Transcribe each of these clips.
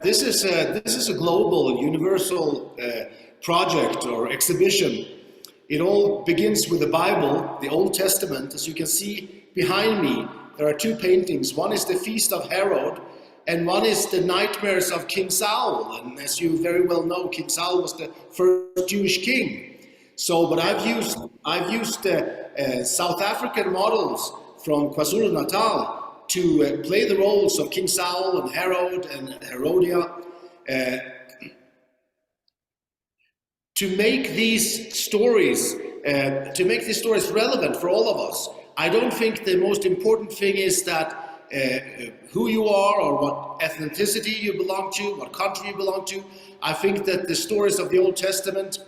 this is a global, universal project or exhibition. It all begins with the Bible, the Old Testament. As you can see behind me, there are two paintings. One is the Feast of Herod, and one is the Nightmares of King Saul. And as you very well know, King Saul was the first Jewish king. So, but I've used South African models from KwaZulu-Natal to play the roles of King Saul and Herod and Herodia, to make these stories relevant for all of us. I don't think the most important thing is that who you are or what ethnicity you belong to, what country you belong to. I think that the stories of the Old Testament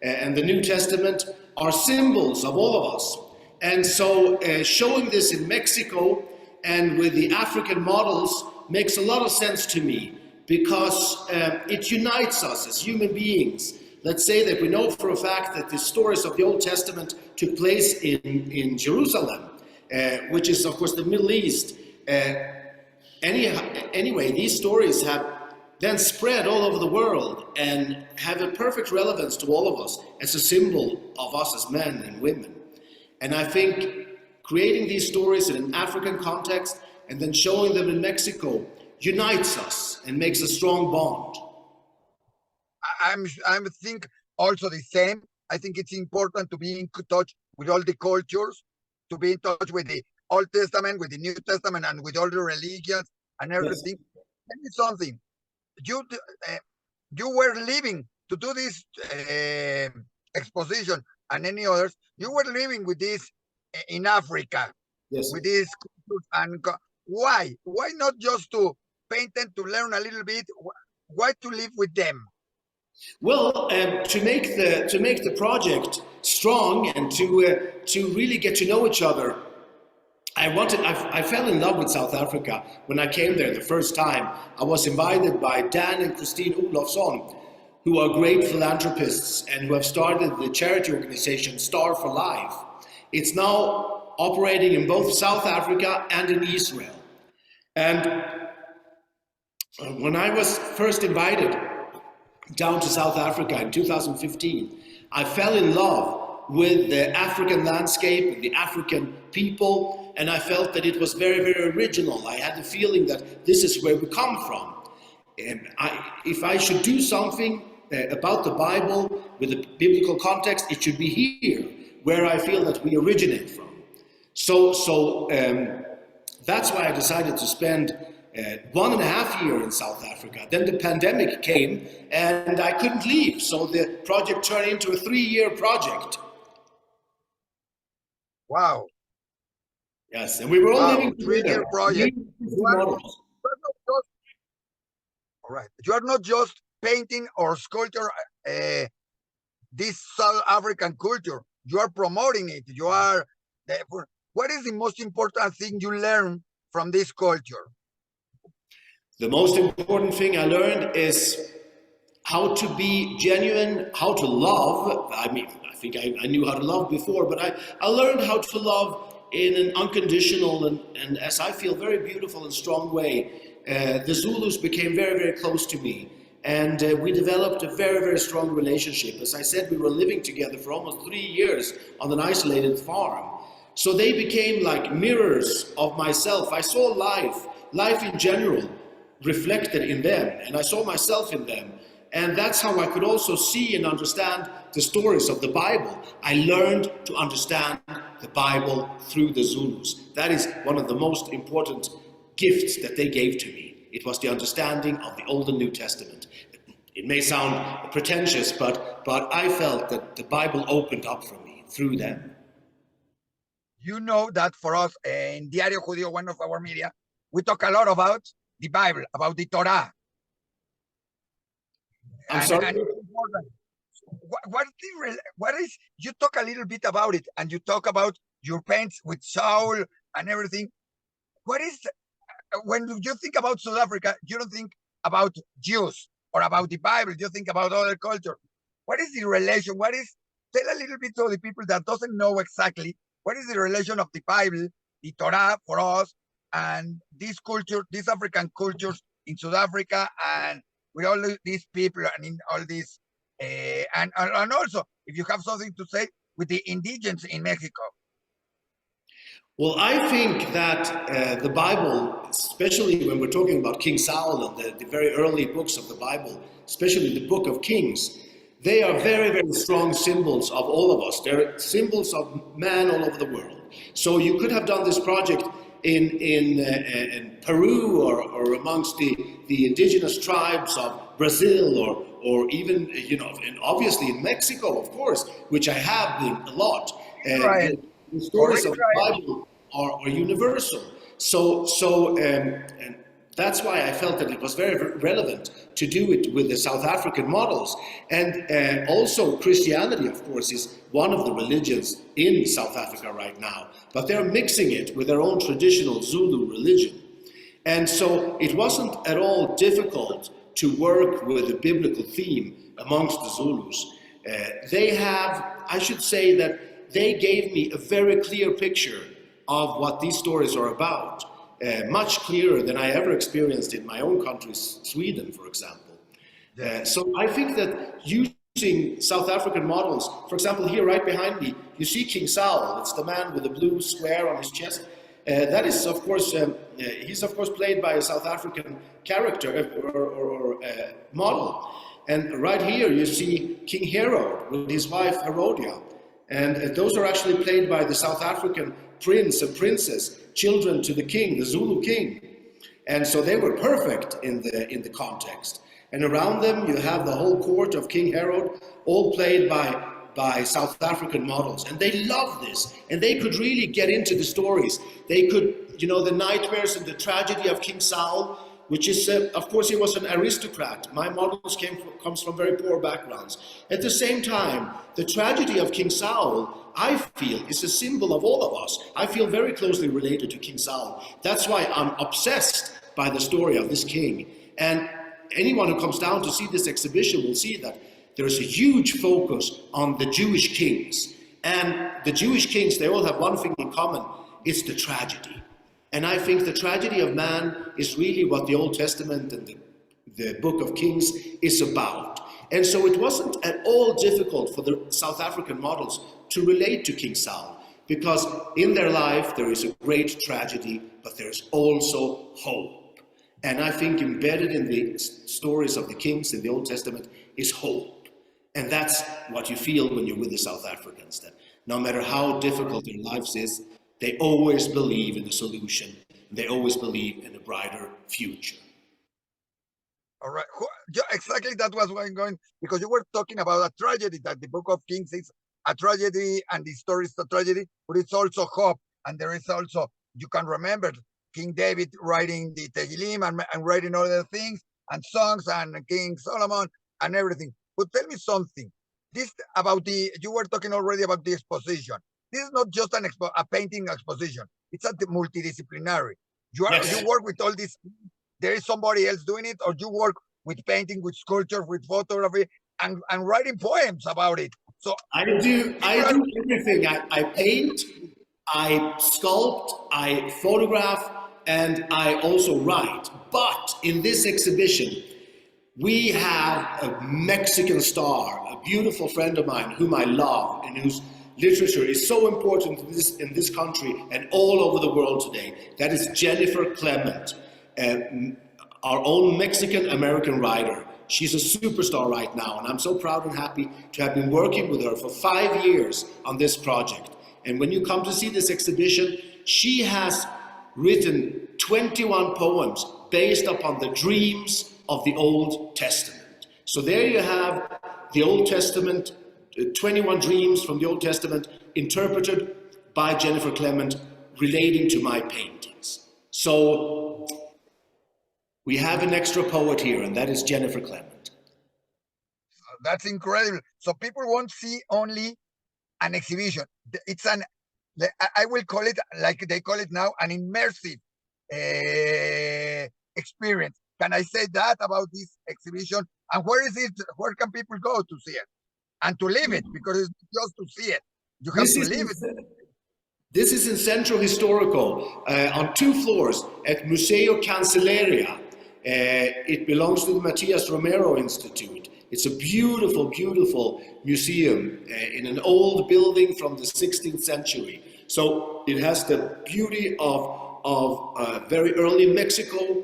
and the New Testament are symbols of all of us. And so showing this in Mexico and with the African models makes a lot of sense to me, because it unites us as human beings. Let's say that we know for a fact that the stories of the Old Testament took place in Jerusalem, which is of course the Middle East. Anyway, these stories have then spread all over the world and have a perfect relevance to all of us as a symbol of us as men and women. And I think creating these stories in an African context and then showing them in Mexico unites us and makes a strong bond. I think also the same. I think it's important to be in touch with all the cultures, to be in touch with the Old Testament, with the New Testament, and with all the religions and everything. Yes. Tell me something. You were living to do this exposition and any others. You were living with this in Africa, yes, with these cultures. And why? Why not just to paint them, to learn a little bit? Why to live with them? Well, to make the project strong and to really get to know each other, I fell in love with South Africa when I came there the first time. I was invited by Dan and Christine Olofsson, who are great philanthropists and who have started the charity organization Star for Life. It's now operating in both South Africa and in Israel. And when I was first invited down to South Africa in 2015, I fell in love with the African landscape and the African people, and I felt that it was very, very original. I had the feeling that this is where we come from. And if I should do something about the Bible with a biblical context, it should be here, where I feel that we originate from. So that's why I decided to spend 1.5 years in South Africa. Then the pandemic came and I couldn't leave. So the project turned into a 3-year project. Wow. Yes, and we were all living together. 3-year project. All right. You are not just painting or sculpture this South African culture. You are promoting it. You are. What is the most important thing you learn from this culture? The most important thing I learned is how to be genuine, how to love. I mean, I think I knew how to love before, but I learned how to love in an unconditional and as I feel, very beautiful and strong way. The Zulus became very, very close to me, and we developed a very, very strong relationship. As I said, we were living together for almost 3 years on an isolated farm. So they became like mirrors of myself. I saw life in general, reflected in them, and I saw myself in them. And that's how I could also see and understand the stories of the Bible. I learned to understand the Bible through the Zulus. That is one of the most important gifts that they gave to me. It was the understanding of the Old and New Testament. It may sound pretentious, but I felt that the Bible opened up for me through them. You know that for us in Diario, Judío, one of our media, we talk a lot about the Bible, about the Torah. I'm sorry? What is, you talk a little bit about it, and you talk about your paints with Saul and everything. What is, when you think about South Africa, you don't think about Jews or about the Bible, you think about other culture. What is the relation? Tell a little bit to the people that doesn't know exactly, what is the relation of the Bible, the Torah for us, and this culture, these African cultures in South Africa and with all these people and in all these, and also if you have something to say with the indigenous in Mexico. Well, I think that the Bible, especially when we're talking about King Saul and the very early books of the Bible, especially the book of Kings, they are very, very strong symbols of all of us. They're symbols of man all over the world. So you could have done this project in Peru or amongst the indigenous tribes of Brazil or even, and obviously in Mexico, of course, which I have been a lot. Right. The stories of the Bible are universal. And that's why I felt that it was very relevant to do it with the South African models. And also Christianity, of course, is one of the religions in South Africa right now. But they're mixing it with their own traditional Zulu religion. And so it wasn't at all difficult to work with a biblical theme amongst the Zulus. I should say that they gave me a very clear picture of what these stories are about, much clearer than I ever experienced in my own country, Sweden, for example. So I think that using South African models, for example, here right behind me, you see King Saul. It's the man with the blue square on his chest. That is, of course, he's of course played by a South African character or model. And right here you see King Herod with his wife Herodia. And those are actually played by the South African prince and princess, children to the king, the Zulu king. And so they were perfect in the context. And around them you have the whole court of King Herod, all played by South African models. And they loved this. And they could really get into the stories. They could, the nightmares and the tragedy of King Saul, which is, of course, he was an aristocrat. My models comes from very poor backgrounds. At the same time, the tragedy of King Saul, I feel, is a symbol of all of us. I feel very closely related to King Saul. That's why I'm obsessed by the story of this king. And anyone who comes down to see this exhibition will see that there's a huge focus on the Jewish kings. And the Jewish kings, they all have one thing in common. It's the tragedy. And I think the tragedy of man is really what the Old Testament and the Book of Kings is about. And so it wasn't at all difficult for the South African models to relate to King Saul, because in their life there is a great tragedy, but there's also hope. And I think embedded in the stories of the kings in the Old Testament is hope. And that's what you feel when you're with the South Africans, that no matter how difficult their lives is, they always believe in the solution. They always believe in a brighter future. All right. Exactly, that was where I'm going, because you were talking about a tragedy, that the Book of Kings is a tragedy and the story is a tragedy, but it's also hope. And there is also, you can remember King David writing the Tehillim and writing other things and songs, and King Solomon and everything. But tell me something. You were talking already about the exposition. This is not just a painting exposition. It's a multidisciplinary. You work with all this. There is somebody else doing it, or you work with painting, with sculpture, with photography, and writing poems about it. So I do everything. I paint, I sculpt, I photograph, and I also write. But in this exhibition, we have a Mexican star, a beautiful friend of mine whom I love and whose literature is so important in this country and all over the world today. That is Jennifer Clement, our own Mexican-American writer. She's a superstar right now, and I'm so proud and happy to have been working with her for 5 years on this project. And when you come to see this exhibition, she has written 21 poems based upon the dreams of the Old Testament. So there you have the Old Testament, 21 dreams from the Old Testament interpreted by Jennifer Clement relating to my paintings. So we have an extra poet here, and that is Jennifer Clement. That's incredible. So people won't see only an exhibition. It's I will call it, like they call it now, an immersive experience. Can I say that about this exhibition? And where is it? Where can people go to see it? And to live it, because it's just to see it. You have to live it. This is in Centro Historico, on 2 floors at Museo Cancelleria. It belongs to the Matias Romero Institute. It's a beautiful, beautiful museum in an old building from the 16th century. So it has the beauty of very early Mexico,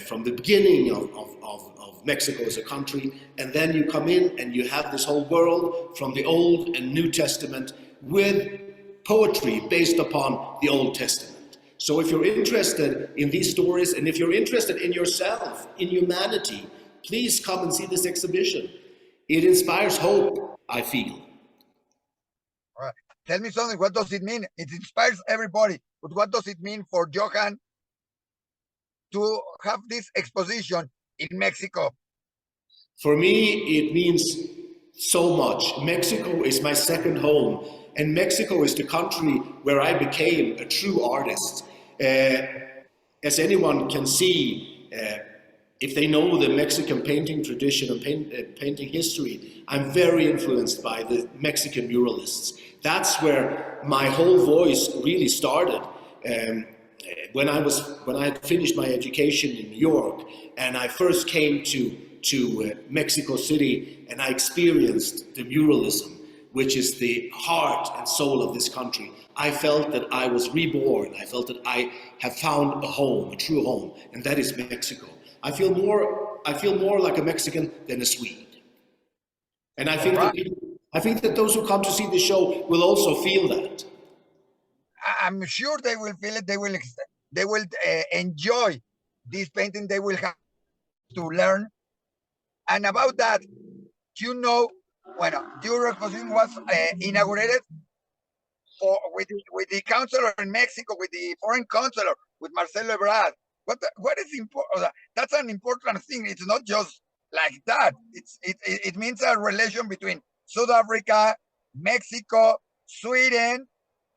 from the beginning of Mexico as a country, and then you come in and you have this whole world from the Old and New Testament with poetry based upon the Old Testament. So if you're interested in these stories, and if you're interested in yourself, in humanity, please come and see this exhibition. It inspires hope, I feel. All right. Tell me something, what does it mean? It inspires everybody, but what does it mean for Johan to have this exposition in Mexico? For me, it means so much. Mexico is my second home, and Mexico is the country where I became a true artist. As anyone can see, if they know the Mexican painting tradition and painting history, I'm very influenced by the Mexican muralists. That's where my whole voice really started. When I had finished my education in New York, and I first came to Mexico City, and I experienced the muralism, which is the heart and soul of this country, I felt that I was reborn. I felt that I have found a home, a true home, and that is Mexico. I feel more like a Mexican than a Swede. And I think that those who come to see the show will also feel that. I'm sure they will feel it. They will enjoy this painting. They will have to learn. And about that, your exposition was inaugurated with the counselor in Mexico, with the foreign counselor, with Marcelo Ebrard. What is important? That's an important thing. It's not just like that. It means a relation between South Africa, Mexico, Sweden,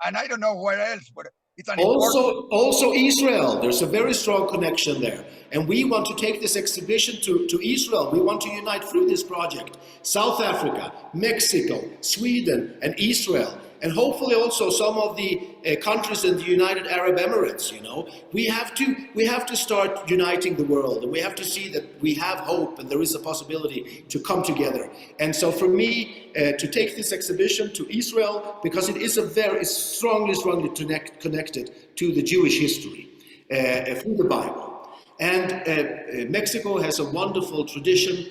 and I don't know where else, but it's an also Israel. There's a very strong connection there. And we want to take this exhibition to Israel. We want to unite through this project South Africa, Mexico, Sweden, and Israel. And hopefully also some of the countries in the United Arab Emirates, We have to start uniting the world, and we have to see that we have hope and there is a possibility to come together. And so for me, to take this exhibition to Israel, because it is it's strongly connected to the Jewish history through the Bible. And Mexico has a wonderful tradition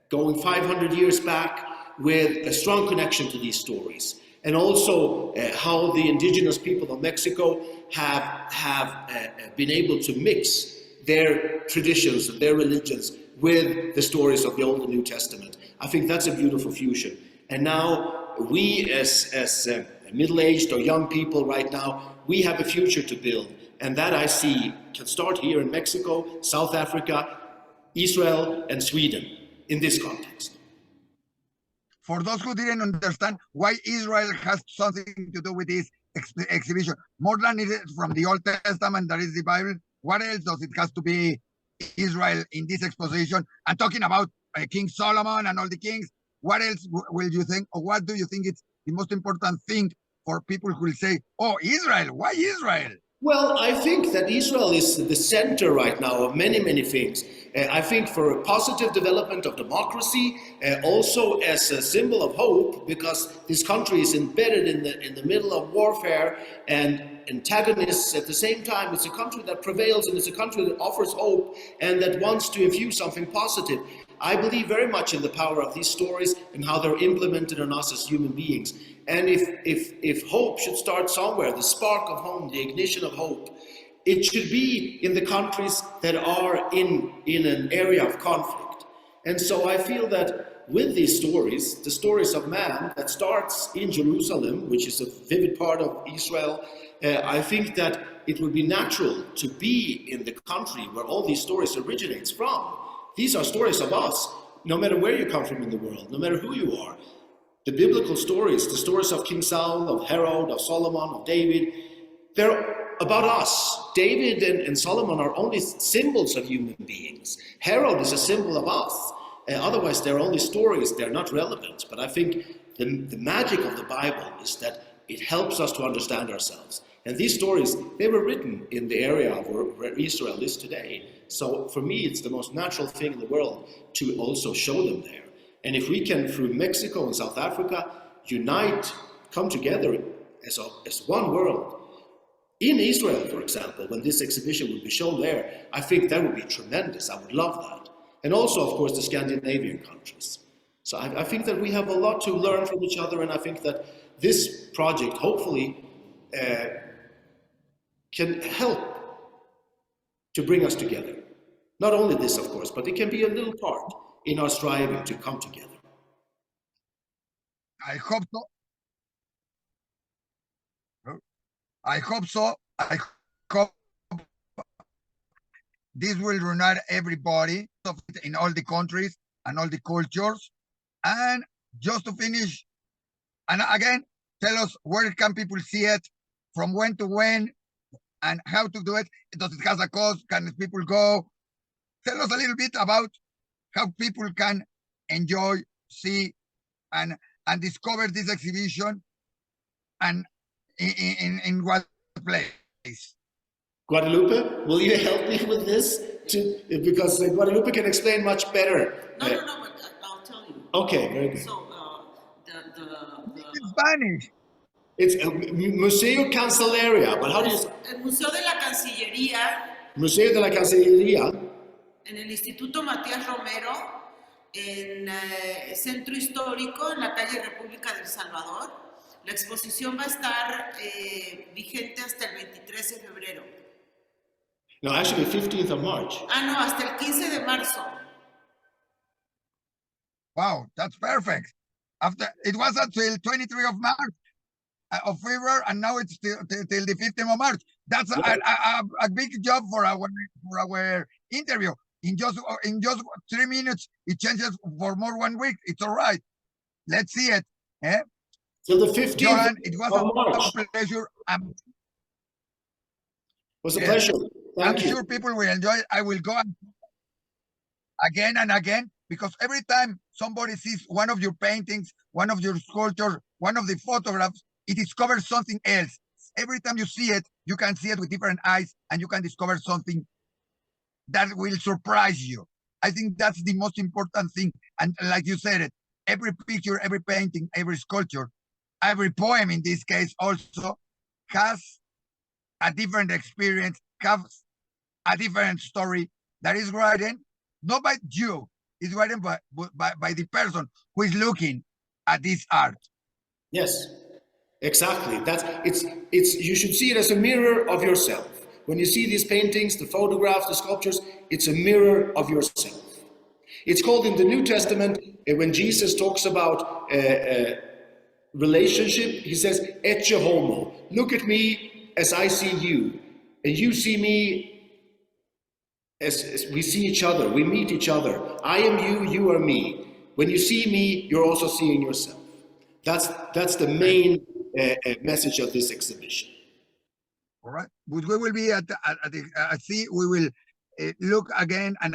going 500 years back with a strong connection to these stories. And also how the indigenous people of Mexico have been able to mix their traditions and their religions with the stories of the Old and New Testament. I think that's a beautiful fusion. And now we as middle-aged or young people right now, we have a future to build. And that I see can start here in Mexico, South Africa, Israel, and Sweden in this context. For those who didn't understand why Israel has something to do with this exhibition, more than it is from the Old Testament, that is the Bible, what else does it has to be Israel in this exposition? And talking about King Solomon and all the kings, what else will you think, or what do you think is the most important thing for people who will say, oh, Israel, why Israel? Well, I think that Israel is the center right now of many, many things. I think for a positive development of democracy, also as a symbol of hope, because this country is embedded in the middle of warfare and antagonists at the same time. It's a country that prevails, and it's a country that offers hope and that wants to infuse something positive. I believe very much in the power of these stories and how they're implemented on us as human beings. And if hope should start somewhere, the spark of hope, the ignition of hope, it should be in the countries that are in an area of conflict. And so I feel that with these stories, the stories of man that starts in Jerusalem, which is a vivid part of Israel, I think that it would be natural to be in the country where all these stories originates from. These are stories of us, no matter where you come from in the world, no matter who you are. The biblical stories, the stories of King Saul, of Herod, of Solomon, of David, they're about us. David and Solomon are only symbols of human beings. Herod is a symbol of us. Otherwise, they're only stories, they're not relevant. But I think the magic of the Bible is that it helps us to understand ourselves. And these stories, they were written in the area of where Israel is today. So for me, it's the most natural thing in the world to also show them there. And if we can, through Mexico and South Africa, unite, come together as one world, in Israel, for example, when this exhibition would be shown there, I think that would be tremendous. I would love that. And also, of course, the Scandinavian countries. So I think that we have a lot to learn from each other, and I think that this project, hopefully, can help to bring us together. Not only this, of course, but it can be a little part in our striving to come together. I hope so. I hope so. I hope this will unite everybody in all the countries and all the cultures. And just to finish, and again, tell us where can people see it, from when to when, and how to do it. Does it have a cost? Can people go? Tell us a little bit about how people can enjoy, see, and discover this exhibition, and in what place. Guadalupe, will you help me with this? Because Guadalupe can explain much better. No, but I'll tell you. Okay, very good. So, In Spanish. It's Museo Cancelaria, but how do you say? El Museo de la Cancillería, Museo de la Cancillería. en el Instituto Matías Romero, en Centro Histórico, en la calle República del Salvador. La exposición va a estar vigente hasta el 23 de febrero. No, actually 15th of March. Ah, no, hasta el 15 de marzo. Wow, that's perfect. After it was until 23 of March of February, and now it's till the 15th of March. That's a big job for our interview. In just 3 minutes, it changes for more 1 week. It's all right. Let's see it. Eh? Till the 15th Johan, it was of March. a pleasure. It was a pleasure. I'm Thank you. sure people will enjoy it. I will go again and again, because every time somebody sees one of your paintings, one of your sculptures, one of the photographs, it discovers something else. Every time you see it, you can see it with different eyes, and you can discover something that will surprise you. I think that's the most important thing. And like you said, every picture, every painting, every sculpture, every poem in this case also has a different experience, has a different story that is written not by you, it's written by the person who is looking at this art. Yes, exactly. It's you should see it as a mirror of yourself. When you see these paintings, the photographs, the sculptures, it's a mirror of yourself. It's called in the New Testament, when Jesus talks about relationship, he says, Ecce homo. Look at me as I see you, and you see me as we see each other, we meet each other. I am you, you are me. When you see me, you're also seeing yourself. That's the main message of this exhibition. All right, but we will be at the we will look again and